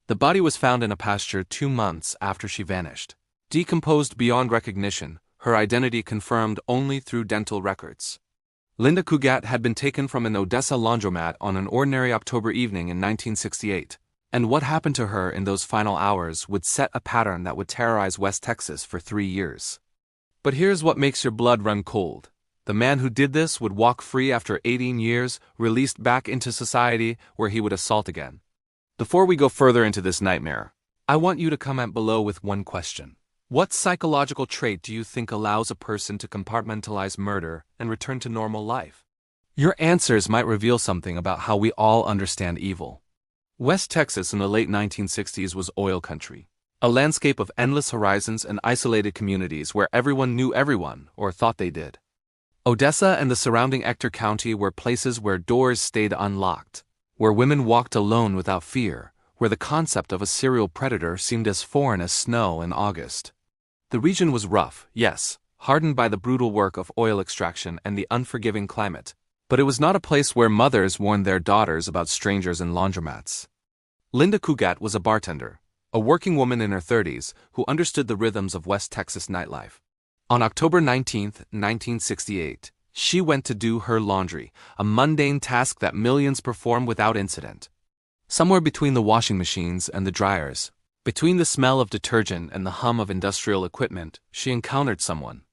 The body was found in a pasture 2 months after she vanished. Decomposed beyond recognition, her identity confirmed only through dental records. Linda Cougat had been taken from an Odessa laundromat on an ordinary October evening in 1968, and what happened to her in those final hours would set a pattern that would terrorize West Texas for 3 years. But here's what makes your blood run cold. The man who did this would walk free after 18 years, released back into society where he would assault again. Before we go further into this nightmare, I want you to comment below with one question. What psychological trait do you think allows a person to compartmentalize murder and return to normal life? Your answers might reveal something about how we all understand evil. West Texas in the late 1960s was oil country, a landscape of endless horizons and isolated communities where everyone knew everyone, or thought they did. Odessa and the surrounding Ector County were places where doors stayed unlocked, where women walked alone without fear, where the concept of a serial predator seemed as foreign as snow in August. The region was rough, yes, hardened by the brutal work of oil extraction and the unforgiving climate, but it was not a place where mothers warned their daughters about strangers in laundromats. Linda Cougat was a bartender, a working woman in her 30s who understood the rhythms of West Texas nightlife. On October 19, 1968, she went to do her laundry, a mundane task that millions perform without incident. Somewhere between the washing machines and the dryers, between the smell of detergent and the hum of industrial equipment, she encountered someone.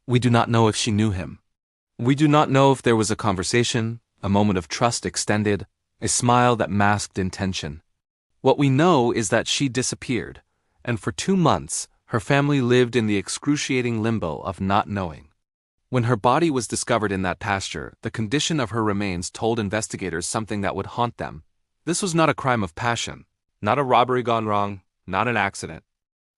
We do not know if she knew him. We do not know if there was a conversation, a moment of trust extended, a smile that masked intention. What we know is that she disappeared, and for 2 months, her family lived in the excruciating limbo of not knowing. When her body was discovered in that pasture, the condition of her remains told investigators something that would haunt them. This was not a crime of passion, not a robbery gone wrong, not an accident.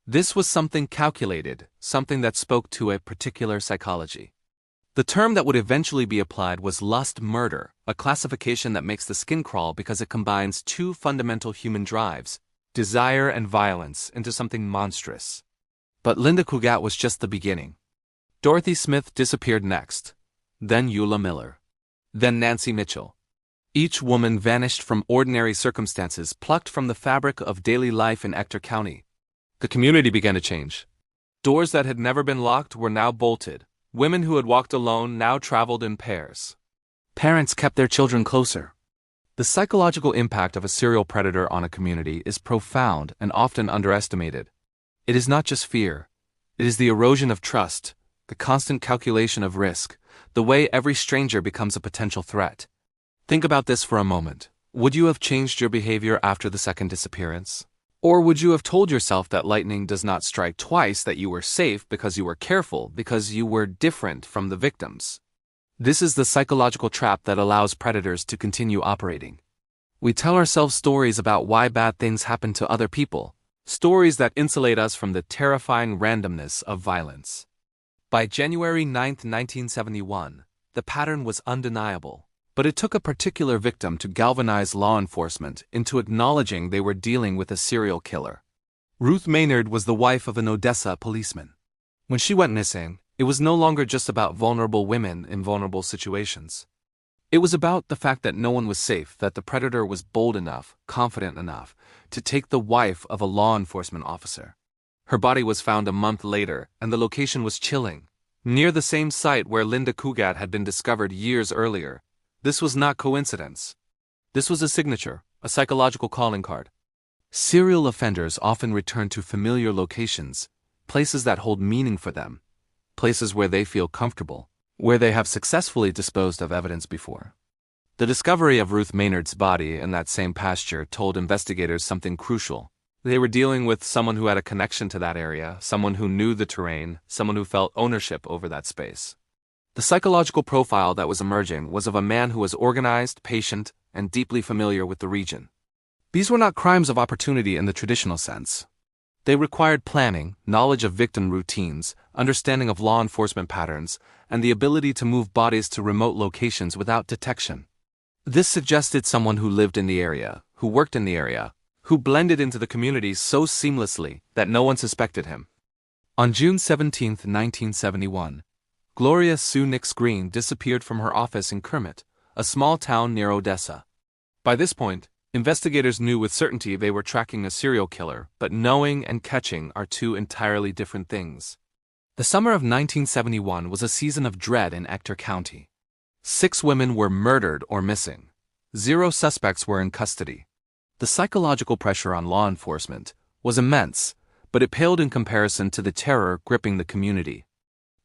This was something calculated, something that spoke to a particular psychology. The term that would eventually be applied was lust murder, a classification that makes the skin crawl because it combines 2 fundamental human drives, desire and violence, into something monstrous. But Linda Cougat was just the beginning. Dorothy Smith disappeared next, then Eula Miller, then Nancy Mitchell. Each woman vanished from ordinary circumstances plucked from the fabric of daily life in Ector County. The community began to change. Doors that had never been locked were now bolted. Women who had walked alone now traveled in pairs. Parents kept their children closer. The psychological impact of a serial predator on a community is profound and often underestimated. It is not just fear. It is the erosion of trust, the constant calculation of risk, the way every stranger becomes a potential threat. Think about this for a moment. Would you have changed your behavior after the second disappearance? Or would you have told yourself that lightning does not strike twice, that you were safe because you were careful, because you were different from the victims? This is the psychological trap that allows predators to continue operating. We tell ourselves stories about why bad things happen to other people, stories that insulate us from the terrifying randomness of violence. By January 9, 1971, the pattern was undeniable. But it took a particular victim to galvanize law enforcement into acknowledging they were dealing with a serial killer. Ruth Maynard was the wife of an Odessa policeman. When she went missing, it was no longer just about vulnerable women in vulnerable situations. It was about the fact that no one was safe, that the predator was bold enough, confident enough, to take the wife of a law enforcement officer. Her body was found a month later, and the location was chilling, near the same site where Linda Cougat had been discovered years earlier. This was not coincidence. This was a signature, a psychological calling card. Serial offenders often return to familiar locations, places that hold meaning for them, places where they feel comfortable, where they have successfully disposed of evidence before. The discovery of Ruth Maynard's body in that same pasture told investigators something crucial. They were dealing with someone who had a connection to that area, someone who knew the terrain, someone who felt ownership over that space. The psychological profile that was emerging was of a man who was organized, patient, and deeply familiar with the region. These were not crimes of opportunity in the traditional sense. They required planning, knowledge of victim routines, understanding of law enforcement patterns, and the ability to move bodies to remote locations without detection. This suggested someone who lived in the area, who worked in the area, who blended into the community so seamlessly that no one suspected him. On June 17, 1971, Gloria Sue Nix Green disappeared from her office in Kermit, a small town near Odessa. By this point, Investigators knew with certainty they were tracking a serial killer, but knowing and catching are two entirely different things. The summer of 1971 was a season of dread in Ector County. 6 women were murdered or missing. 0 suspects were in custody. The psychological pressure on law enforcement was immense, but it paled in comparison to the terror gripping the community.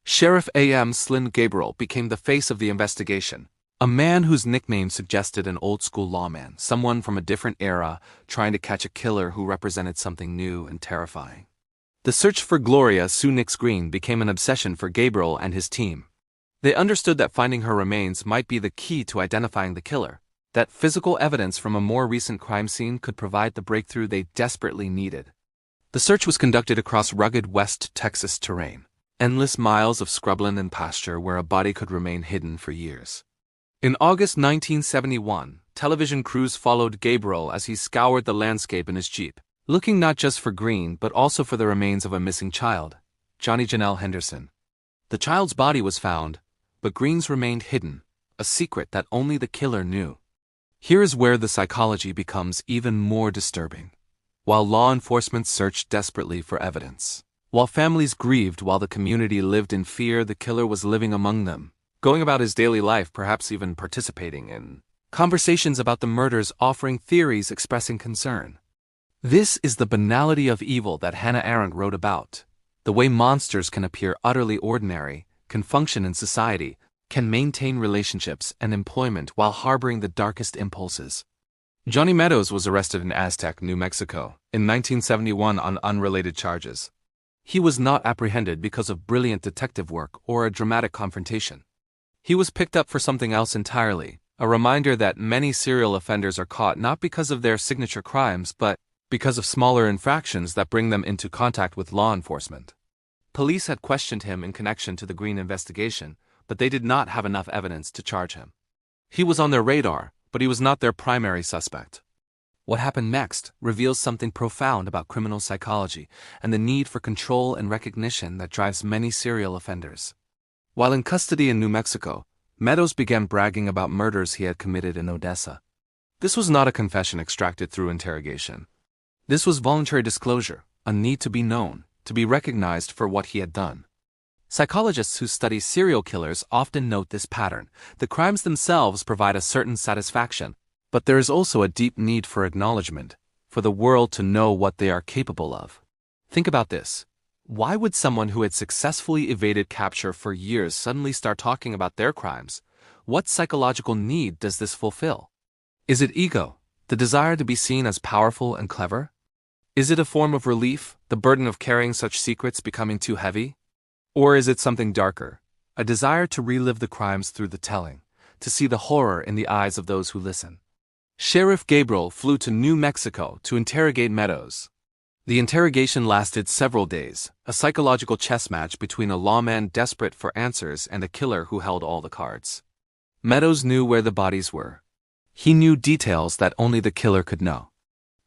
Sheriff A.M. Slynn Gabriel became the face of the investigation, a man whose nickname suggested an old-school lawman, someone from a different era trying to catch a killer who represented something new and terrifying. The search for Gloria Sue Nix Green became an obsession for Gabriel and his team. They understood that finding her remains might be the key to identifying the killer, that physical evidence from a more recent crime scene could provide the breakthrough they desperately needed. The search was conducted across rugged West Texas terrain, endless miles of scrubland and pasture where a body could remain hidden for years. In August 1971, television crews followed Gabriel as he scoured the landscape in his Jeep, looking not just for Green but also for the remains of a missing child, Johnny Janelle Henderson. The child's body was found, but Green's remained hidden, a secret that only the killer knew. Here is where the psychology becomes even more disturbing. While law enforcement searched desperately for evidence, while families grieved, while the community lived in fear, the killer was living among them, going about his daily life, perhaps even participating in conversations about the murders, offering theories, expressing concern. This is the banality of evil that Hannah Arendt wrote about, the way monsters can appear utterly ordinary, can function in society, can maintain relationships and employment while harboring the darkest impulses. Johnny Meadows was arrested in Aztec, New Mexico, in 1971 on unrelated charges. He was not apprehended because of brilliant detective work or a dramatic confrontation. He was picked up for something else entirely, a reminder that many serial offenders are caught not because of their signature crimes but because of smaller infractions that bring them into contact with law enforcement. Police had questioned him in connection to the Green investigation, but they did not have enough evidence to charge him. He was on their radar, but he was not their primary suspect. What happened next reveals something profound about criminal psychology and the need for control and recognition that drives many serial offenders. While in custody in New Mexico, Meadows began bragging about murders he had committed in Odessa. This was not a confession extracted through interrogation. This was voluntary disclosure, a need to be known, to be recognized for what he had done. Psychologists who study serial killers often note this pattern. The crimes themselves provide a certain satisfaction, but there is also a deep need for acknowledgement, for the world to know what they are capable of. Think about this. Why would someone who had successfully evaded capture for years suddenly start talking about their crimes? What psychological need does this fulfill? Is it ego, the desire to be seen as powerful and clever? Is it a form of relief, the burden of carrying such secrets becoming too heavy? Or is it something darker, a desire to relive the crimes through the telling, to see the horror in the eyes of those who listen? Sheriff Gabriel flew to New Mexico to interrogate Meadows. The interrogation lasted several days, a psychological chess match between a lawman desperate for answers and a killer who held all the cards. Meadows knew where the bodies were. He knew details that only the killer could know.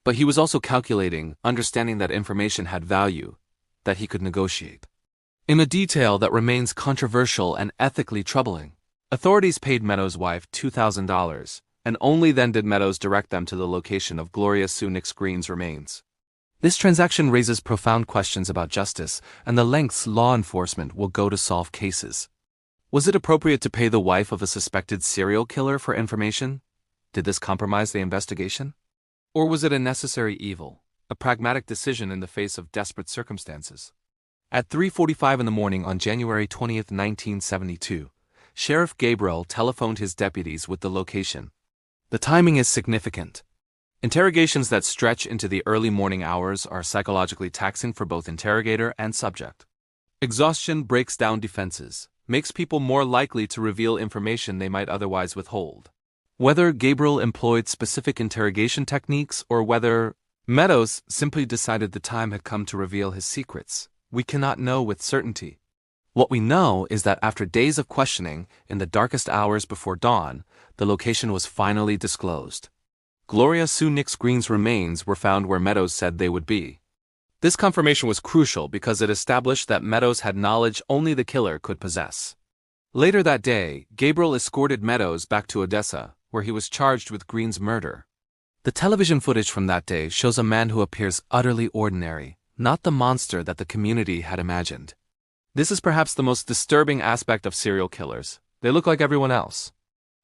But he was also calculating, understanding that information had value, that he could negotiate. In a detail that remains controversial and ethically troubling, authorities paid Meadows' wife $2,000, and only then did Meadows direct them to the location of Gloria Sue Nix Green's remains. This transaction raises profound questions about justice and the lengths law enforcement will go to solve cases. Was it appropriate to pay the wife of a suspected serial killer for information? Did this compromise the investigation? Or was it a necessary evil, a pragmatic decision in the face of desperate circumstances? At 3:45 in the morning on January 20, 1972, Sheriff Gabriel telephoned his deputies with the location. The timing is significant. Interrogations that stretch into the early morning hours are psychologically taxing for both interrogator and subject. Exhaustion breaks down defenses, makes people more likely to reveal information they might otherwise withhold. Whether Gabriel employed specific interrogation techniques or whether Meadows simply decided the time had come to reveal his secrets, we cannot know with certainty. What we know is that after days of questioning, in the darkest hours before dawn, the location was finally disclosed. Gloria Sue Nix Green's remains were found where Meadows said they would be. This confirmation was crucial because it established that Meadows had knowledge only the killer could possess. Later that day, Gabriel escorted Meadows back to Odessa, where he was charged with Green's murder. The television footage from that day shows a man who appears utterly ordinary, not the monster that the community had imagined. This is perhaps the most disturbing aspect of serial killers. They look like everyone else.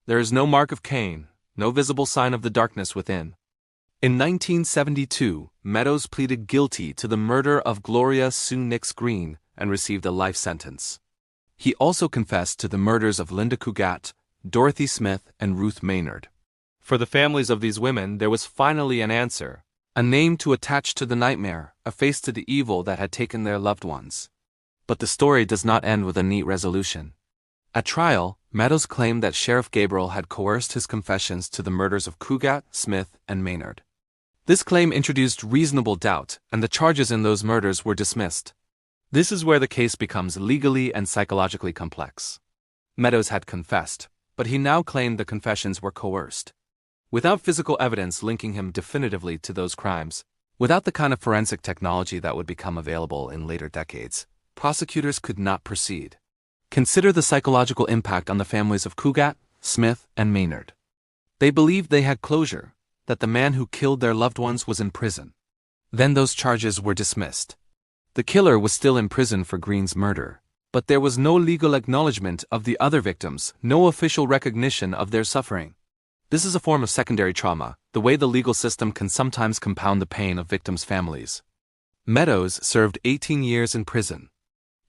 There is no mark of Cain, no visible sign of the darkness within. In 1972, Meadows pleaded guilty to the murder of Gloria Sue Nix Green and received a life sentence. He also confessed to the murders of Linda Cougat, Dorothy Smith, and Ruth Maynard. For the families of these women, there was finally an answer, a name to attach to the nightmare, a face to the evil that had taken their loved ones. But the story does not end with a neat resolution. At trial, Meadows claimed that Sheriff Gabriel had coerced his confessions to the murders of Cougat, Smith, and Maynard. This claim introduced reasonable doubt, and the charges in those murders were dismissed. This is where the case becomes legally and psychologically complex. Meadows had confessed, but he now claimed the confessions were coerced. Without physical evidence linking him definitively to those crimes, without the kind of forensic technology that would become available in later decades, prosecutors could not proceed. Consider the psychological impact on the families of Cougat, Smith, and Maynard. They believed they had closure, that the man who killed their loved ones was in prison. Then those charges were dismissed. The killer was still in prison for Green's murder, but there was no legal acknowledgement of the other victims, no official recognition of their suffering. This is a form of secondary trauma, the way the legal system can sometimes compound the pain of victims' families. Meadows served 18 years in prison.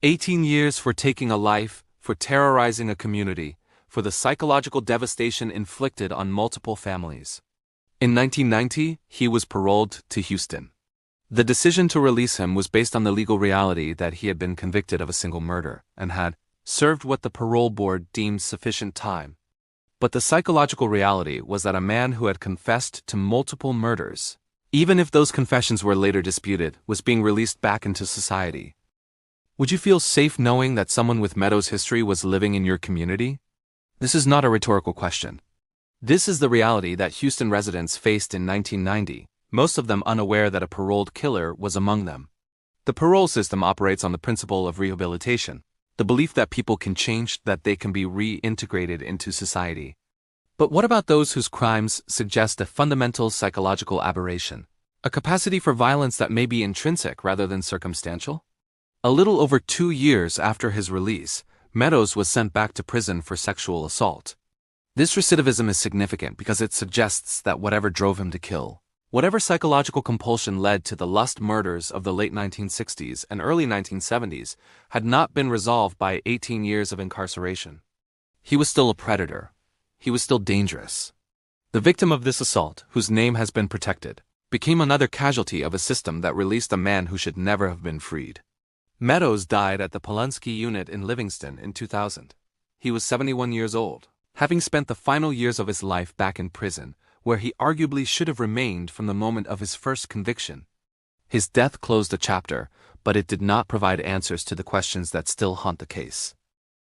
18 years for taking a life, for terrorizing a community, for the psychological devastation inflicted on multiple families. In 1990, he was paroled to Houston. The decision to release him was based on the legal reality that he had been convicted of a single murder and had served what the parole board deemed sufficient time. But the psychological reality was that a man who had confessed to multiple murders, even if those confessions were later disputed, was being released back into society. Would you feel safe knowing that someone with Meadows' history was living in your community? This is not a rhetorical question. This is the reality that Houston residents faced in 1990, most of them unaware that a paroled killer was among them. The parole system operates on the principle of rehabilitation, the belief that people can change, that they can be reintegrated into society. But what about those whose crimes suggest a fundamental psychological aberration, a capacity for violence that may be intrinsic rather than circumstantial? A little over 2 years after his release, Meadows was sent back to prison for sexual assault. This recidivism is significant because it suggests that whatever drove him to kill, whatever psychological compulsion led to the Lust murders of the late 1960s and early 1970s, had not been resolved by 18 years of incarceration. He was still a predator. He was still dangerous. The victim of this assault, whose name has been protected, became another casualty of a system that released a man who should never have been freed. Meadows died at the Pulaski unit in Livingston in 2000. He was 71 years old, having spent the final years of his life back in prison, where he arguably should have remained from the moment of his first conviction. His death closed a chapter, but it did not provide answers to the questions that still haunt the case.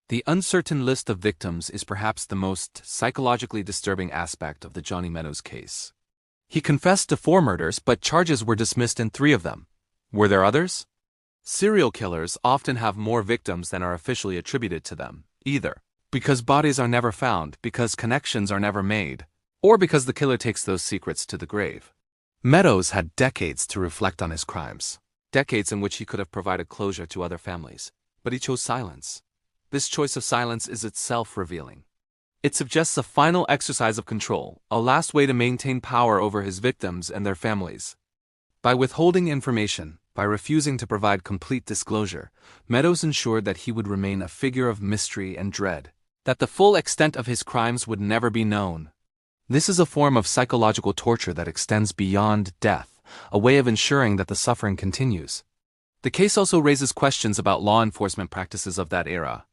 The uncertain list of victims is perhaps the most psychologically disturbing aspect of the Johnny Meadows case. He confessed to 4 murders, but charges were dismissed in 3 of them. Were there others? Serial killers often have more victims than are officially attributed to them, either because bodies are never found, because connections are never made, or because the killer takes those secrets to the grave. Meadows had decades to reflect on his crimes, decades in which he could have provided closure to other families, but he chose silence. This choice of silence is itself revealing. It suggests a final exercise of control, a last way to maintain power over his victims and their families. By withholding information, by refusing to provide complete disclosure, Meadows ensured that he would remain a figure of mystery and dread, that the full extent of his crimes would never be known. This is a form of psychological torture that extends beyond death, a way of ensuring that the suffering continues. The case also raises questions about law enforcement practices of that era.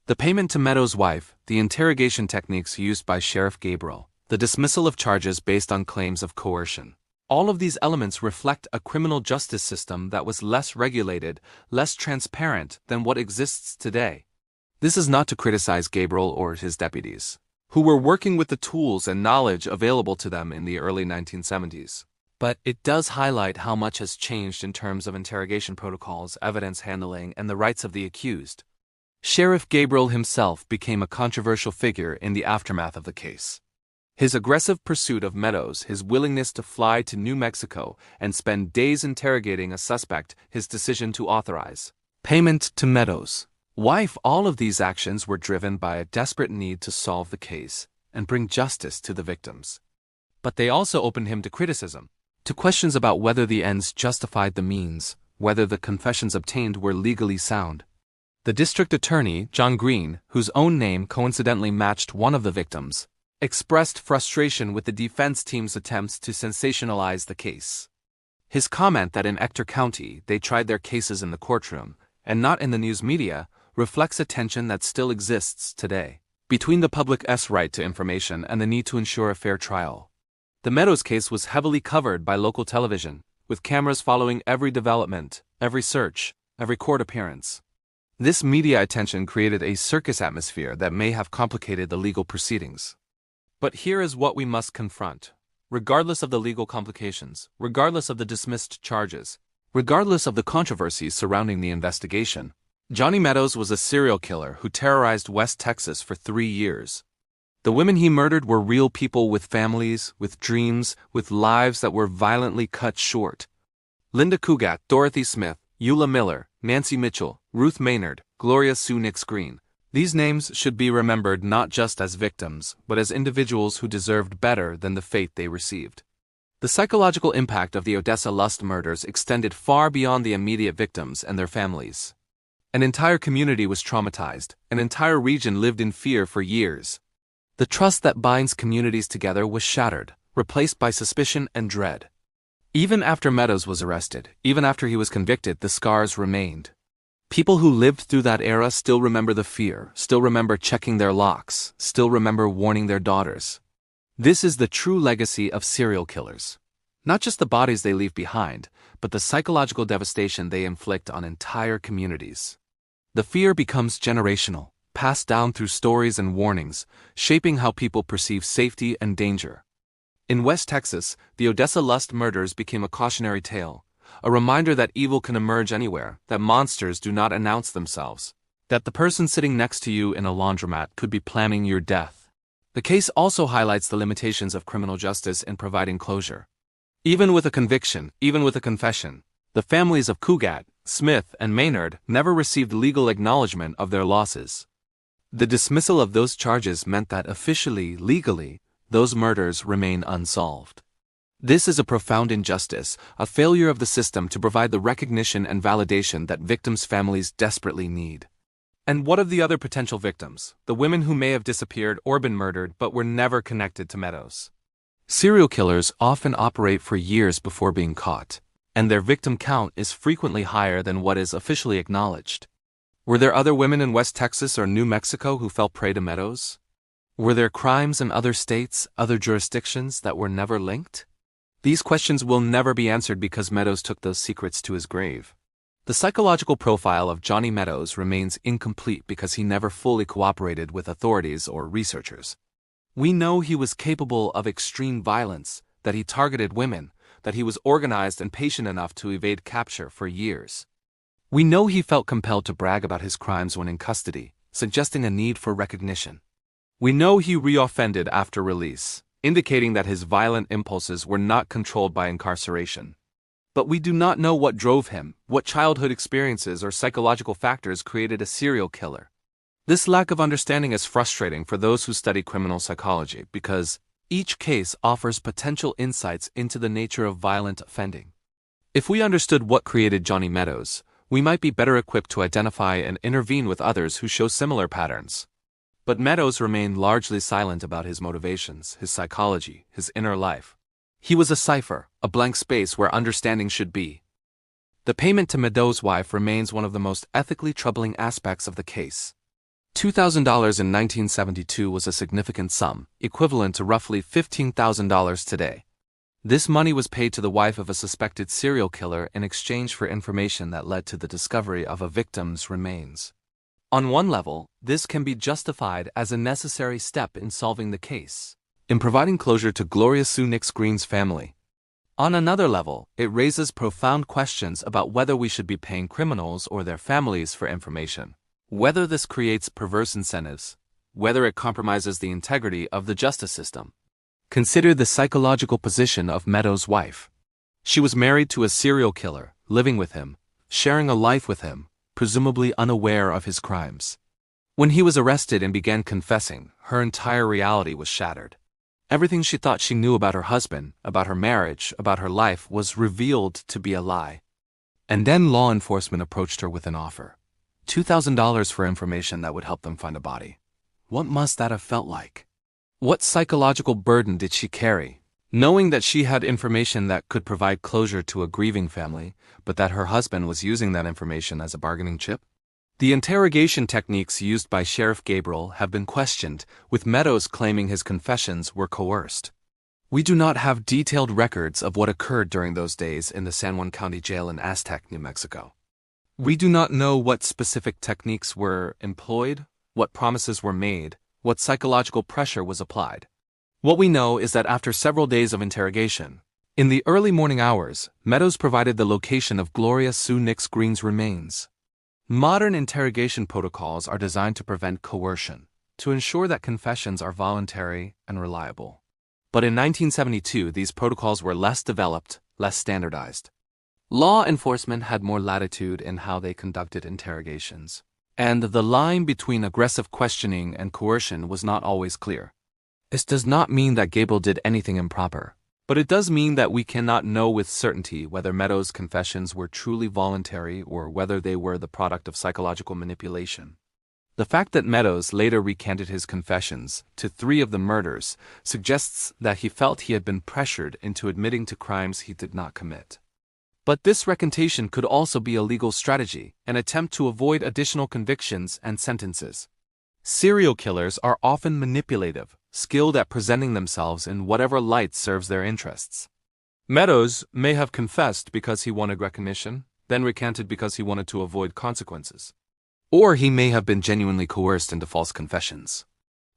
The payment to Meadows' wife, the interrogation techniques used by Sheriff Gabriel, the dismissal of charges based on claims of coercion. All of these elements reflect a criminal justice system that was less regulated, less transparent than what exists today. This is not to criticize Gabriel or his deputies, who were working with the tools and knowledge available to them in the early 1970s. But it does highlight how much has changed in terms of interrogation protocols, evidence handling, and the rights of the accused. Sheriff Gabriel himself became a controversial figure in the aftermath of the case. His aggressive pursuit of Meadows, his willingness to fly to New Mexico and spend days interrogating a suspect, his decision to authorize payment to Meadows' wife, all of these actions were driven by a desperate need to solve the case and bring justice to the victims. But they also opened him to criticism, to questions about whether the ends justified the means, whether the confessions obtained were legally sound. The district attorney, John Green, whose own name coincidentally matched one of the victims, expressed frustration with the defense team's attempts to sensationalize the case. His comment that in Ector County they tried their cases in the courtroom, and not in the news media, reflects a tension that still exists today, between the public's right to information and the need to ensure a fair trial. The Meadows case was heavily covered by local television, with cameras following every development, every search, every court appearance. This media attention created a circus atmosphere that may have complicated the legal proceedings. But here is what we must confront. Regardless of the legal complications, regardless of the dismissed charges, regardless of the controversies surrounding the investigation, Johnny Meadows was a serial killer who terrorized West Texas for 3 years. The women he murdered were real people with families, with dreams, with lives that were violently cut short. Linda Cougat, Dorothy Smith, Eula Miller, Nancy Mitchell, Ruth Maynard, Gloria Sue Nix Green. These names should be remembered not just as victims, but as individuals who deserved better than the fate they received. The psychological impact of the Odessa Lust Murders extended far beyond the immediate victims and their families. An entire community was traumatized, an entire region lived in fear for years. The trust that binds communities together was shattered, replaced by suspicion and dread. Even after Meadows was arrested, even after he was convicted, the scars remained. People who lived through that era still remember the fear, still remember checking their locks, still remember warning their daughters. This is the true legacy of serial killers. Not just the bodies they leave behind, but the psychological devastation they inflict on entire communities. The fear becomes generational, passed down through stories and warnings, shaping how people perceive safety and danger. In West Texas, the Odessa Lust Murders became a cautionary tale, a reminder that evil can emerge anywhere, that monsters do not announce themselves, that the person sitting next to you in a laundromat could be planning your death. The case also highlights the limitations of criminal justice in providing closure. Even with a conviction, even with a confession, the families of Cougat, Smith, and Maynard never received legal acknowledgement of their losses. The dismissal of those charges meant that officially, legally, those murders remain unsolved. This is a profound injustice, a failure of the system to provide the recognition and validation that victims' families desperately need. And what of the other potential victims, the women who may have disappeared or been murdered but were never connected to Meadows? Serial killers often operate for years before being caught, and their victim count is frequently higher than what is officially acknowledged. Were there other women in West Texas or New Mexico who fell prey to Meadows? Were there crimes in other states, other jurisdictions that were never linked? These questions will never be answered because Meadows took those secrets to his grave. The psychological profile of Johnny Meadows remains incomplete because he never fully cooperated with authorities or researchers. We know he was capable of extreme violence, that he targeted women, that he was organized and patient enough to evade capture for years. We know he felt compelled to brag about his crimes when in custody, suggesting a need for recognition. We know he reoffended after release, indicating that his violent impulses were not controlled by incarceration. But we do not know what drove him, what childhood experiences or psychological factors created a serial killer. This lack of understanding is frustrating for those who study criminal psychology because each case offers potential insights into the nature of violent offending. If we understood what created Johnny Meadows, we might be better equipped to identify and intervene with others who show similar patterns. But Meadows remained largely silent about his motivations, his psychology, his inner life. He was a cipher, a blank space where understanding should be. The payment to Meadows' wife remains one of the most ethically troubling aspects of the case. $2,000 in 1972 was a significant sum, equivalent to roughly $15,000 today. This money was paid to the wife of a suspected serial killer in exchange for information that led to the discovery of a victim's remains. On one level, this can be justified as a necessary step in solving the case, in providing closure to Gloria Sue Nix Green's family. On another level, it raises profound questions about whether we should be paying criminals or their families for information, whether this creates perverse incentives, whether it compromises the integrity of the justice system. Consider the psychological position of Meadows' wife. She was married to a serial killer, living with him, sharing a life with him, presumably unaware of his crimes. When he was arrested and began confessing, her entire reality was shattered. Everything she thought she knew about her husband, about her marriage, about her life was revealed to be a lie. And then law enforcement approached her with an offer. $2,000 for information that would help them find a body. What must that have felt like? What psychological burden did she carry, knowing that she had information that could provide closure to a grieving family, but that her husband was using that information as a bargaining chip? The interrogation techniques used by Sheriff Gabriel have been questioned, with Meadows claiming his confessions were coerced. We do not have detailed records of what occurred during those days in the San Juan County Jail in Aztec, New Mexico. We do not know what specific techniques were employed, what promises were made, what psychological pressure was applied. What we know is that after several days of interrogation, in the early morning hours, Meadows provided the location of Gloria Sue Nix Green's remains. Modern interrogation protocols are designed to prevent coercion, to ensure that confessions are voluntary and reliable. But in 1972, these protocols were less developed, less standardized. Law enforcement had more latitude in how they conducted interrogations, and the line between aggressive questioning and coercion was not always clear. This does not mean that Gabriel did anything improper, but it does mean that we cannot know with certainty whether Meadows' confessions were truly voluntary or whether they were the product of psychological manipulation. The fact that Meadows later recanted his confessions to 3 of the murders suggests that he felt he had been pressured into admitting to crimes he did not commit. But this recantation could also be a legal strategy, an attempt to avoid additional convictions and sentences. Serial killers are often manipulative, skilled at presenting themselves in whatever light serves their interests. Meadows may have confessed because he wanted recognition, then recanted because he wanted to avoid consequences. Or he may have been genuinely coerced into false confessions.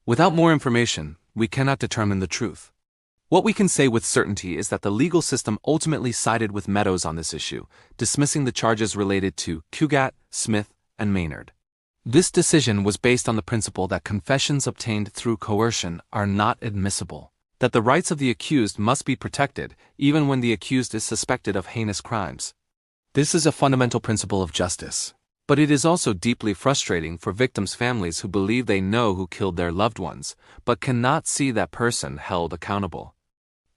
Without more information, we cannot determine the truth. What we can say with certainty is that the legal system ultimately sided with Meadows on this issue, dismissing the charges related to Cougat, Smith, and Maynard. This decision was based on the principle that confessions obtained through coercion are not admissible, that the rights of the accused must be protected even when the accused is suspected of heinous crimes. This is a fundamental principle of justice, but it is also deeply frustrating for victims' families who believe they know who killed their loved ones, but cannot see that person held accountable.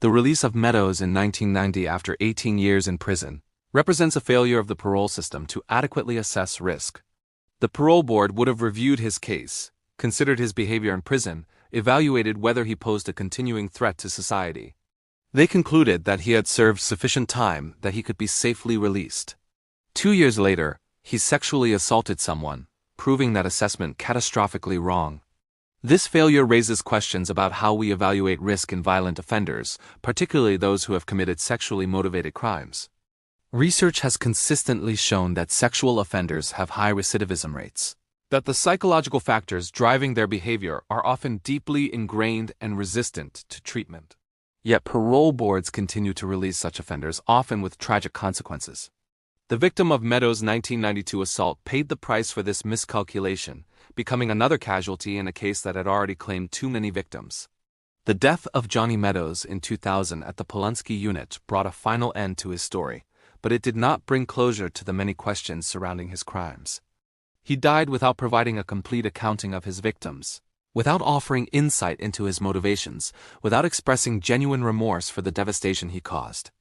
The release of Meadows in 1990 after 18 years in prison represents a failure of the parole system to adequately assess risk. The parole board would have reviewed his case, considered his behavior in prison, evaluated whether he posed a continuing threat to society. They concluded that he had served sufficient time that he could be safely released. 2 years later, he sexually assaulted someone, proving that assessment catastrophically wrong. This failure raises questions about how we evaluate risk in violent offenders, particularly those who have committed sexually motivated crimes. Research has consistently shown that sexual offenders have high recidivism rates, that the psychological factors driving their behavior are often deeply ingrained and resistant to treatment. Yet parole boards continue to release such offenders, often with tragic consequences. The victim of Meadows' 1992 assault paid the price for this miscalculation, becoming another casualty in a case that had already claimed too many victims. The death of Johnny Meadows in 2000 at the Polunsky unit brought a final end to his story, but it did not bring closure to the many questions surrounding his crimes. He died without providing a complete accounting of his victims, without offering insight into his motivations, without expressing genuine remorse for the devastation he caused.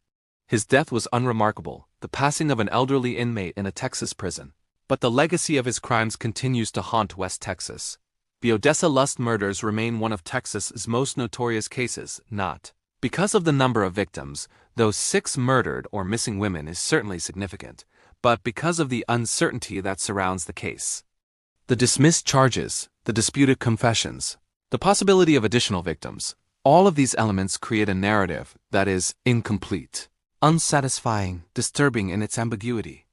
His death was unremarkable, the passing of an elderly inmate in a Texas prison, but the legacy of his crimes continues to haunt West Texas. The Odessa Lust Murders remain one of Texas's most notorious cases, not because of the number of victims, though 6 murdered or missing women is certainly significant, but because of the uncertainty that surrounds the case. The dismissed charges, the disputed confessions, the possibility of additional victims, all of these elements create a narrative that is incomplete, unsatisfying, disturbing in its ambiguity.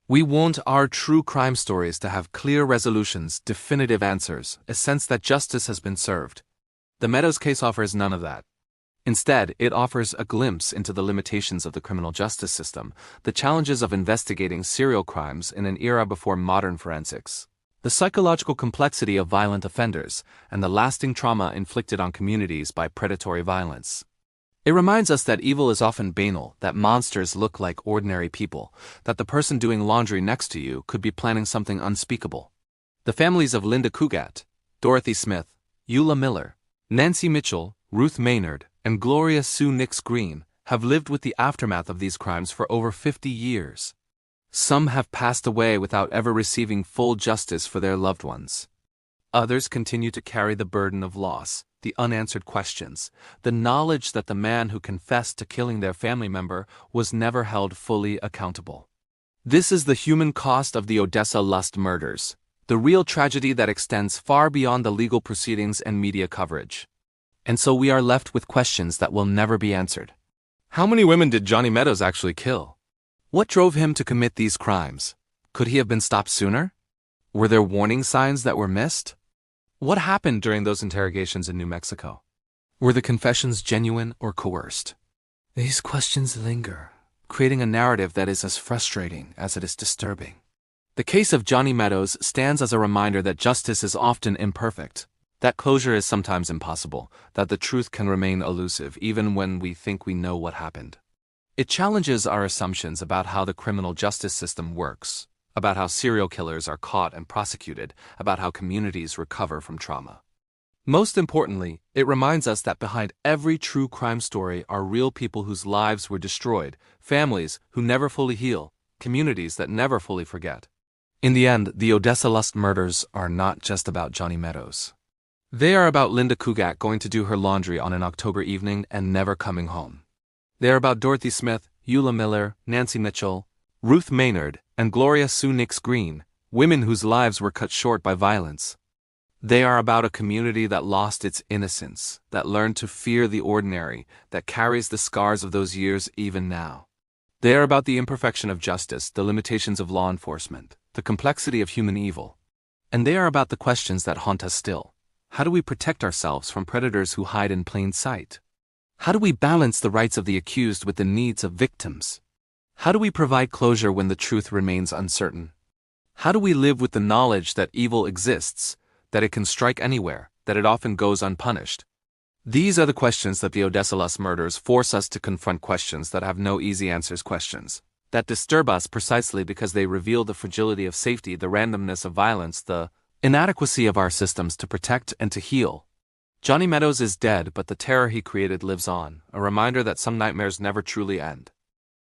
We want our true crime stories to have clear resolutions, definitive answers, a sense that justice has been served. The Meadows case offers none of that. Instead, it offers a glimpse into the limitations of the criminal justice system, the challenges of investigating serial crimes in an era before modern forensics, the psychological complexity of violent offenders, and the lasting trauma inflicted on communities by predatory violence. It reminds us that evil is often banal, that monsters look like ordinary people, that the person doing laundry next to you could be planning something unspeakable. The families of Linda Cougat, Dorothy Smith, Eula Miller, Nancy Mitchell, Ruth Maynard, and Gloria Sue Nix Green have lived with the aftermath of these crimes for over 50 years. Some have passed away without ever receiving full justice for their loved ones. Others continue to carry the burden of loss, the unanswered questions, the knowledge that the man who confessed to killing their family member was never held fully accountable. This is the human cost of the Odessa Lust Murders, the real tragedy that extends far beyond the legal proceedings and media coverage. And so we are left with questions that will never be answered. How many women did Johnny Meadows actually kill? What drove him to commit these crimes? Could he have been stopped sooner? Were there warning signs that were missed? What happened during those interrogations in New Mexico? Were the confessions genuine or coerced? These questions linger, creating a narrative that is as frustrating as it is disturbing. The case of Johnny Meadows stands as a reminder that justice is often imperfect, that closure is sometimes impossible, that the truth can remain elusive even when we think we know what happened. It challenges our assumptions about how the criminal justice system works, about how serial killers are caught and prosecuted, about how communities recover from trauma. Most importantly, it reminds us that behind every true crime story are real people whose lives were destroyed, families who never fully heal, communities that never fully forget. In the end, the Odessa Lust Murders are not just about Johnny Meadows. They are about Linda Cougat going to do her laundry on an October evening and never coming home. They are about Dorothy Smith, Eula Miller, Nancy Mitchell, Ruth Maynard, and Gloria Sue Nix Green, women whose lives were cut short by violence. They are about a community that lost its innocence, that learned to fear the ordinary, that carries the scars of those years even now. They are about the imperfection of justice, the limitations of law enforcement, the complexity of human evil. And they are about the questions that haunt us still. How do we protect ourselves from predators who hide in plain sight? How do we balance the rights of the accused with the needs of victims? How do we provide closure when the truth remains uncertain? How do we live with the knowledge that evil exists, that it can strike anywhere, that it often goes unpunished? These are the questions that the Odessa Lust Murders force us to confront, questions that have no easy answers, questions that disturb us precisely because they reveal the fragility of safety, the randomness of violence, the inadequacy of our systems to protect and to heal. Johnny Meadows is dead, but the terror he created lives on, a reminder that some nightmares never truly end.